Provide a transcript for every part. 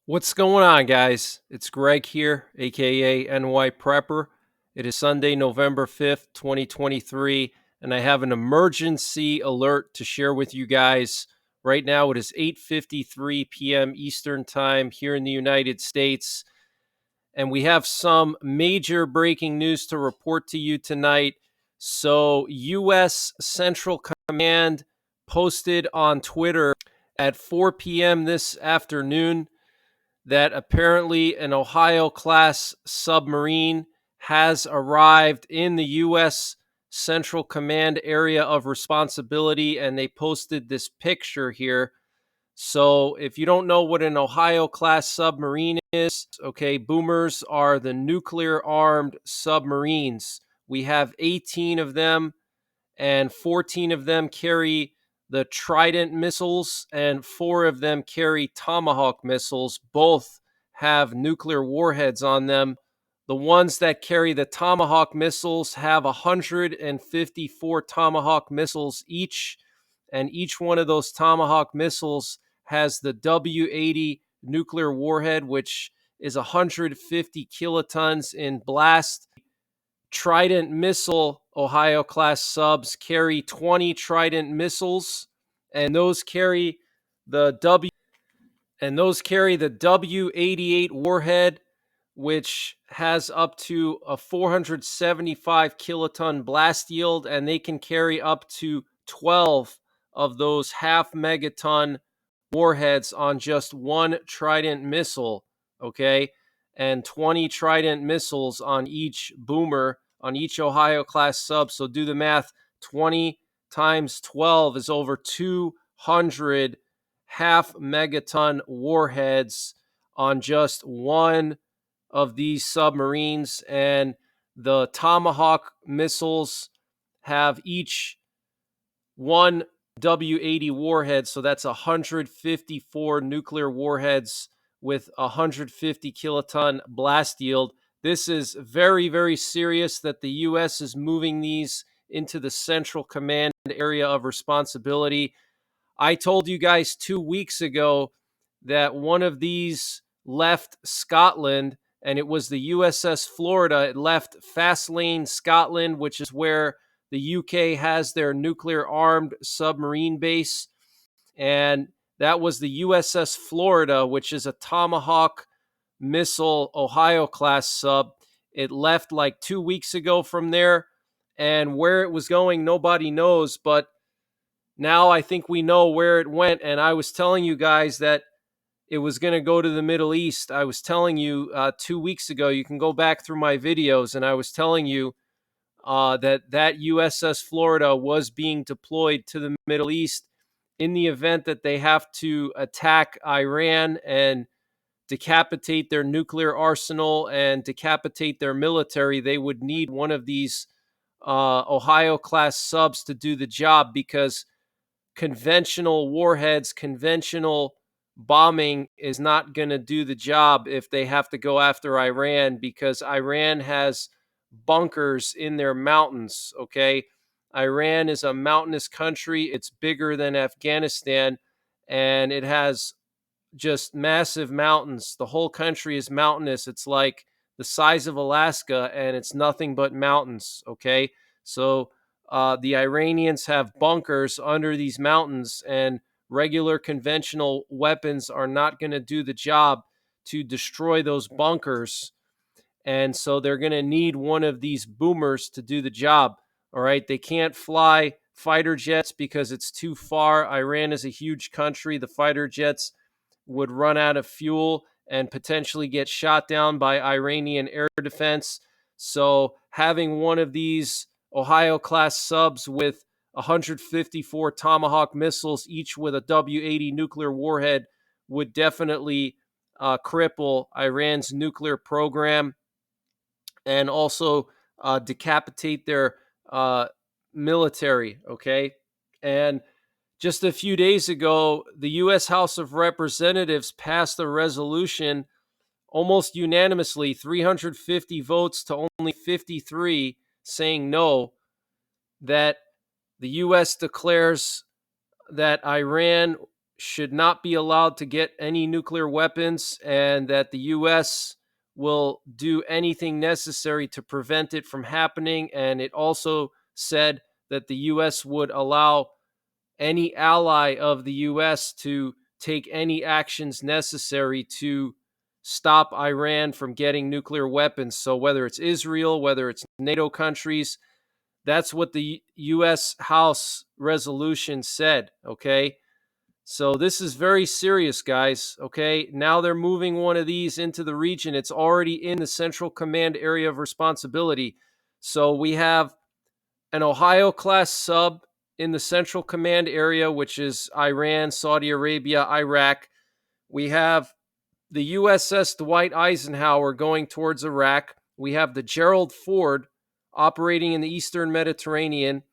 What's going on, guys? It's Greg here, aka NYPrepper. It is Sunday, November 5th, 2023, and I have an emergency alert to share with you guys. Right now, it is 8:53 p.m. Eastern Time here in the United States, and we have some major breaking news to report to you tonight. So, U.S. Central Command posted on Twitter at 4 p.m. this afternoon that apparently an Ohio class submarine has arrived in the U.S. Central Command area of responsibility, and they posted this picture here. So, if you don't know what an Ohio class submarine is, okay, boomers are the nuclear armed submarines. We have 18 of them, and 14 of them carry the Trident missiles, and 4 of them carry Tomahawk missiles. Both have nuclear warheads on them. The ones that carry the Tomahawk missiles have 154 Tomahawk missiles each, and each one of those Tomahawk missiles has the W-80 nuclear warhead, which is 150 kilotons in blast. Trident missile Ohio class subs carry 20 Trident missiles, and those carry the W-88 warhead, which has up to a 475 kiloton blast yield, and they can carry up to 12 of those half megaton warheads on just one Trident missile, okay? And 20 Trident missiles on each boomer, on each Ohio class sub. So do the math. 20 times 12 is over 200 half megaton warheads on just one of these submarines. And the Tomahawk missiles have each one W-80 warhead, so that's 154 nuclear warheads with 150 kiloton blast yield. This is very, very serious that the U.S. is moving these into the Central Command area of responsibility. I told you guys 2 weeks ago that one of these left Scotland, and it was the USS Florida. It left Fastlane, Scotland, which is where the UK has their nuclear armed submarine base. And that was the USS Florida, which is a Tomahawk missile Ohio class sub. It left like 2 weeks ago from there. And where it was going, nobody knows. But now I think we know where it went. And I was telling you guys that it was going to go to the Middle East. I was telling you 2 weeks ago, you can go back through my videos, and I was telling you that USS Florida was being deployed to the Middle East in the event that they have to attack Iran and decapitate their nuclear arsenal and decapitate their military. They would need one of these Ohio class subs to do the job, because conventional warheads, conventional bombing is not going to do the job if they have to go after Iran, because Iran has bunkers in their mountains, okay? Iran is a mountainous country. It's bigger than Afghanistan, and it has just massive mountains. The whole country is mountainous. It's like the size of Alaska, and it's nothing but mountains, okay? So the Iranians have bunkers under these mountains, and regular conventional weapons are not going to do the job to destroy those bunkers. And so they're going to need one of these boomers to do the job. All right. They can't fly fighter jets because it's too far. Iran is a huge country. The fighter jets would run out of fuel and potentially get shot down by Iranian air defense. So having one of these Ohio class subs with 154 Tomahawk missiles, each with a W-80 nuclear warhead, would definitely cripple Iran's nuclear program, and also decapitate their military, okay? And just a few days ago, the U.S. House of Representatives passed a resolution almost unanimously, 350 votes to only 53, saying no, that the U.S. declares that Iran should not be allowed to get any nuclear weapons, and that the U.S. will do anything necessary to prevent it from happening. And it also said that the U.S. would allow any ally of the U.S. to take any actions necessary to stop Iran from getting nuclear weapons. So whether it's Israel, whether it's NATO countries, that's what the U.S. House resolution said, okay? So this is very serious, guys, okay? Now they're moving one of these into the region. It's already in the Central Command area of responsibility. So we have an Ohio-class sub in the Central Command area, which is Iran, Saudi Arabia, Iraq. We have the USS Dwight Eisenhower going towards Iraq. We have the Gerald Ford operating in the Eastern Mediterranean.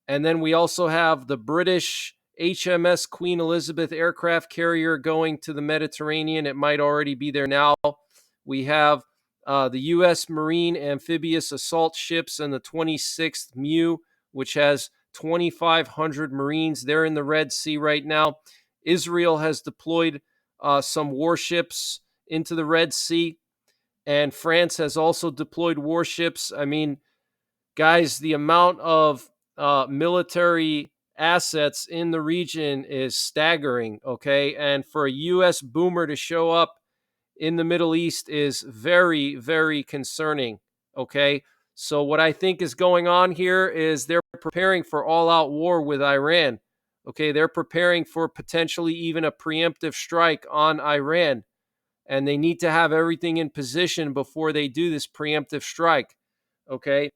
And then we also have the British HMS Queen Elizabeth aircraft carrier going to the Mediterranean. It might already be there now. We have the U.S. Marine amphibious assault ships and the 26th MEU, which has 2,500 Marines. They're in the Red Sea right now. Israel has deployed some warships into the Red Sea, and France has also deployed warships. I mean, guys, the amount of military assets in the region is staggering, okay? And for a U.S. boomer to show up in the Middle East is very, very concerning, okay? So what I think is going on here is they're preparing for all-out war with Iran, okay? They're preparing for potentially even a preemptive strike on Iran, and they need to have everything in position before they do this preemptive strike, okay?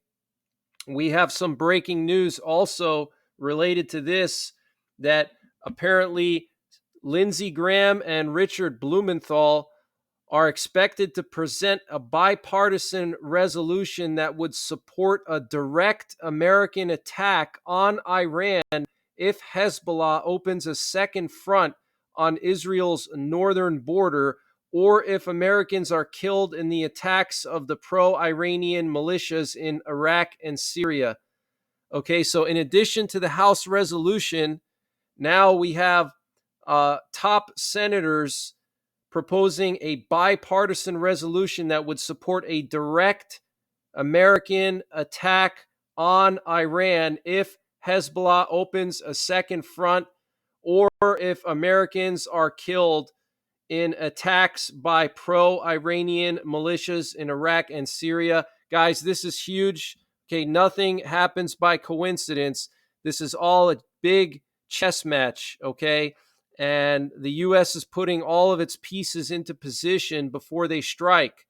We have some breaking news also related to this, that apparently Lindsey Graham and Richard Blumenthal are expected to present a bipartisan resolution that would support a direct American attack on Iran if Hezbollah opens a second front on Israel's northern border, or if Americans are killed in the attacks of the pro-Iranian militias in Iraq and Syria. Okay, so in addition to the House resolution, now we have top senators proposing a bipartisan resolution that would support a direct American attack on Iran if Hezbollah opens a second front, or if Americans are killed in attacks by pro-Iranian militias in Iraq and Syria. Guys, this is huge. Okay, nothing happens by coincidence. This is all a big chess match, okay? And the U.S. is putting all of its pieces into position before they strike.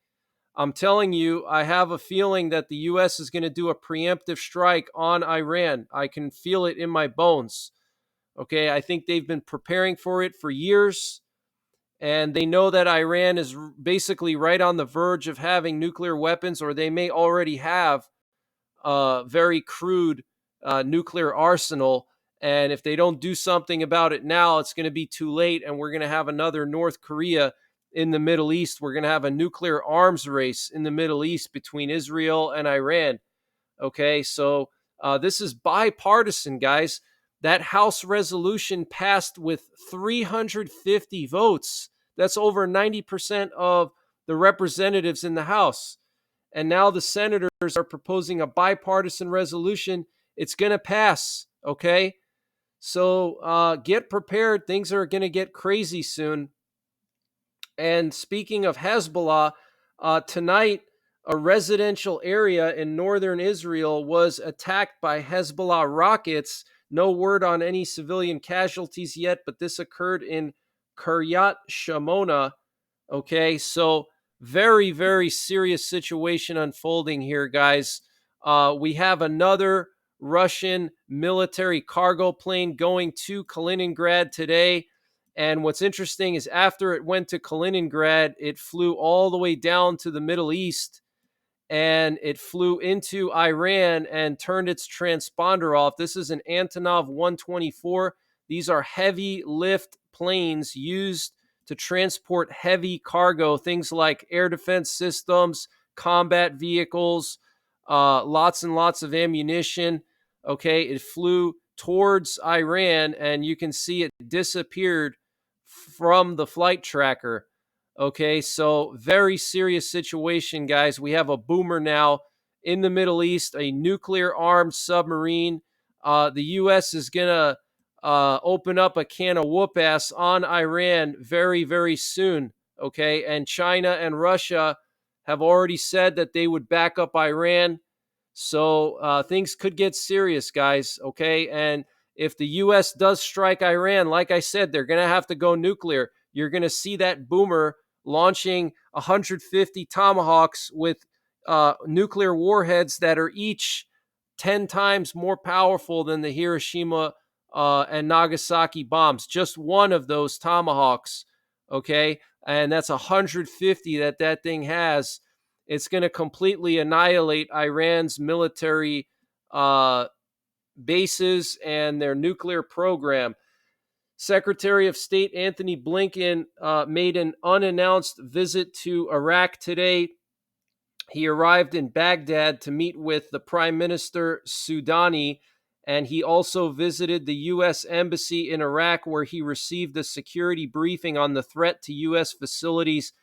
I'm telling you, I have a feeling that the U.S. is going to do a preemptive strike on Iran. I can feel it in my bones. Okay, I think they've been preparing for it for years, and they know that Iran is basically right on the verge of having nuclear weapons, or they may already have a very crude nuclear arsenal. And if they don't do something about it now, it's going to be too late, and we're going to have another North Korea in the Middle East. We're going to have a nuclear arms race in the Middle East between Israel and Iran. Okay, so this is bipartisan, guys. That House resolution passed with 350 votes. That's over 90% of the representatives in the House. And now the senators are proposing a bipartisan resolution. It's going to pass, okay? So get prepared. Things are going to get crazy soon. And speaking of Hezbollah, tonight, a residential area in northern Israel was attacked by Hezbollah rockets. No word on any civilian casualties yet, but this occurred in Kiryat Shimona. Okay, so very, very serious situation unfolding here, guys. We have another Russian military cargo plane going to Kaliningrad today. And what's interesting is after it went to Kaliningrad, it flew all the way down to the Middle East, and it flew into Iran and turned its transponder off. This is an Antonov 124. These are heavy lift planes used to transport heavy cargo, things like air defense systems, combat vehicles, lots and lots of ammunition. Okay, it flew towards Iran, and you can see it disappeared from the flight tracker. Okay, so very serious situation, guys. We have a boomer now in the Middle East, a nuclear armed submarine. The U.S. is going to open up a can of whoop ass on Iran very, very soon. Okay, and China and Russia have already said that they would back up Iran. So things could get serious, guys. Okay, and if the U.S. does strike Iran, like I said, they're going to have to go nuclear. You're going to see that boomer launching 150 Tomahawks with nuclear warheads that are each 10 times more powerful than the Hiroshima and Nagasaki bombs. Just one of those Tomahawks, okay? And that's 150 that thing has. It's going to completely annihilate Iran's military bases and their nuclear program. Secretary of State Anthony Blinken made an unannounced visit to Iraq today. He arrived in Baghdad to meet with the Prime Minister Soudani, and he also visited the U.S. Embassy in Iraq, where he received a security briefing on the threat to U.S. facilities.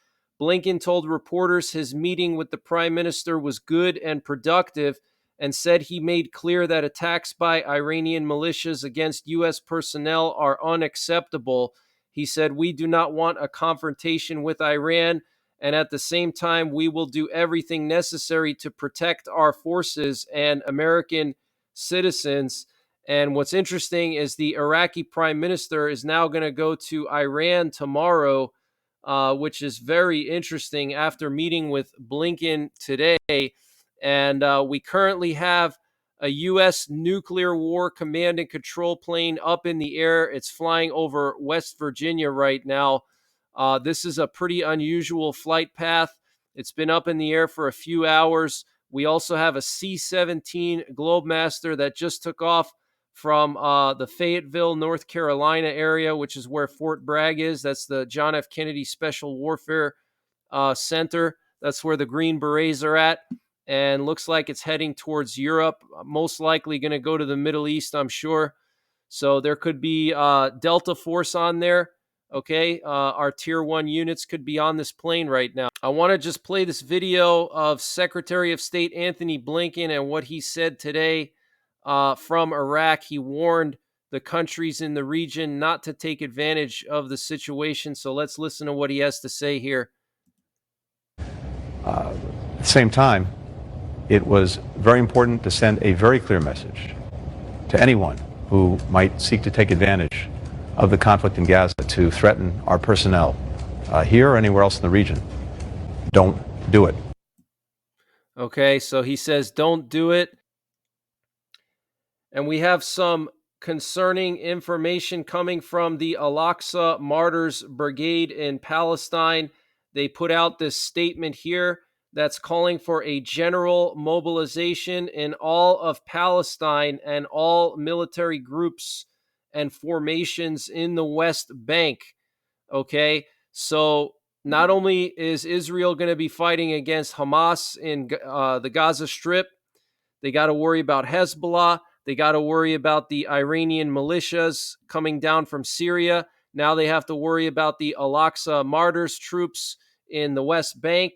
Blinken told reporters his meeting with the Prime Minister was good and productive, and said he made clear that attacks by Iranian militias against U.S. personnel are unacceptable. He said, "We do not want a confrontation with Iran, and at the same time, we will do everything necessary to protect our forces and American citizens." And what's interesting is the Iraqi prime minister is now going to go to Iran tomorrow, which is very interesting after meeting with Blinken today. And we currently have a U.S. nuclear war command and control plane up in the air. It's flying over West Virginia right now. This is a pretty unusual flight path. It's been up in the air for a few hours. We also have a C-17 Globemaster that just took off from the Fayetteville, North Carolina area, which is where Fort Bragg is. That's the John F. Kennedy Special Warfare Center. That's where the Green Berets are at. And looks like it's heading towards Europe, most likely going to go to the Middle East, I'm sure. So there could be Delta Force on there. Okay, our Tier 1 units could be on this plane right now. I want to just play this video of Secretary of State Anthony Blinken and what he said today from Iraq. He warned the countries in the region not to take advantage of the situation. So let's listen to what he has to say here. At the same time, it was very important to send a very clear message to anyone who might seek to take advantage of the conflict in Gaza to threaten our personnel here or anywhere else in the region. Don't do it. Okay, so he says don't do it. And we have some concerning information coming from the Al-Aqsa Martyrs Brigade in Palestine. They put out this statement here that's calling for a general mobilization in all of Palestine and all military groups and formations in the West Bank. Okay, so not only is Israel going to be fighting against Hamas in the Gaza Strip, they got to worry about Hezbollah. They got to worry about the Iranian militias coming down from Syria. Now they have to worry about the Al-Aqsa Martyrs troops in the West Bank.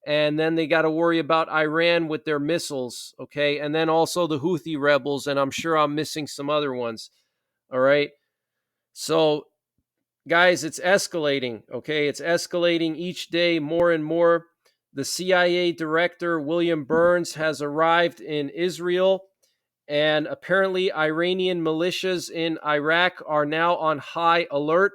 And then they got to worry about Iran with their missiles, okay? And then also the Houthi rebels, and I'm sure I'm missing some other ones, all right? So, guys, it's escalating, okay? It's escalating each day more and more. The CIA director, William Burns, has arrived in Israel, and apparently Iranian militias in Iraq are now on high alert.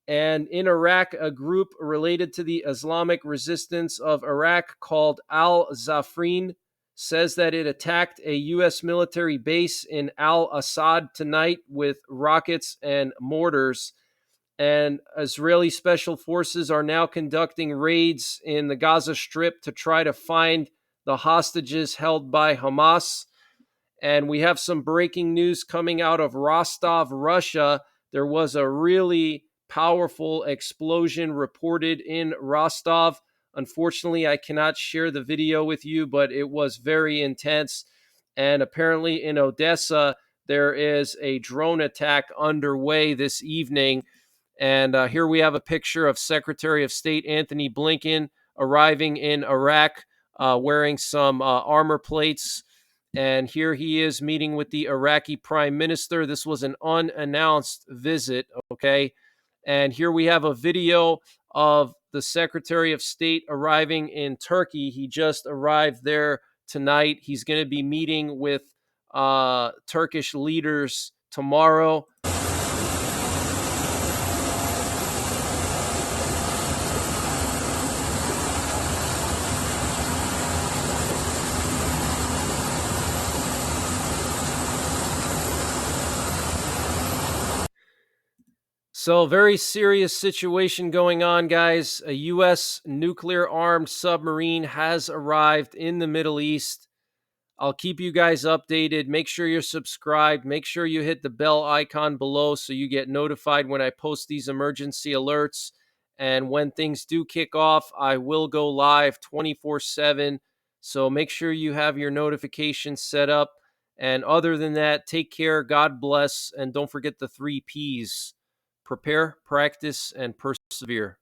And in Iraq, a group related to the Islamic resistance of Iraq called Al-Zafrin says that it attacked a U.S. military base in Al-Assad tonight with rockets and mortars. And Israeli special forces are now conducting raids in the Gaza Strip to try to find the hostages held by Hamas. And we have some breaking news coming out of Rostov, Russia. There was a really powerful explosion reported in Rostov. Unfortunately, I cannot share the video with you, but it was very intense. And apparently in Odessa, there is a drone attack underway this evening. And here we have a picture of Secretary of State Anthony Blinken arriving in Iraq, wearing some armor plates. And here he is meeting with the Iraqi prime minister. This was an unannounced visit, okay? And here we have a video of the Secretary of State arriving in Turkey. He just arrived there tonight. He's going to be meeting with Turkish leaders tomorrow. So, very serious situation going on, guys. A U.S. nuclear armed submarine has arrived in the Middle East. I'll keep you guys updated. Make sure you're subscribed. Make sure you hit the bell icon below so you get notified when I post these emergency alerts. And when things do kick off, I will go live 24/7. So make sure you have your notifications set up. And other than that, take care, God bless, and don't forget the 3 Ps: prepare, practice, and persevere.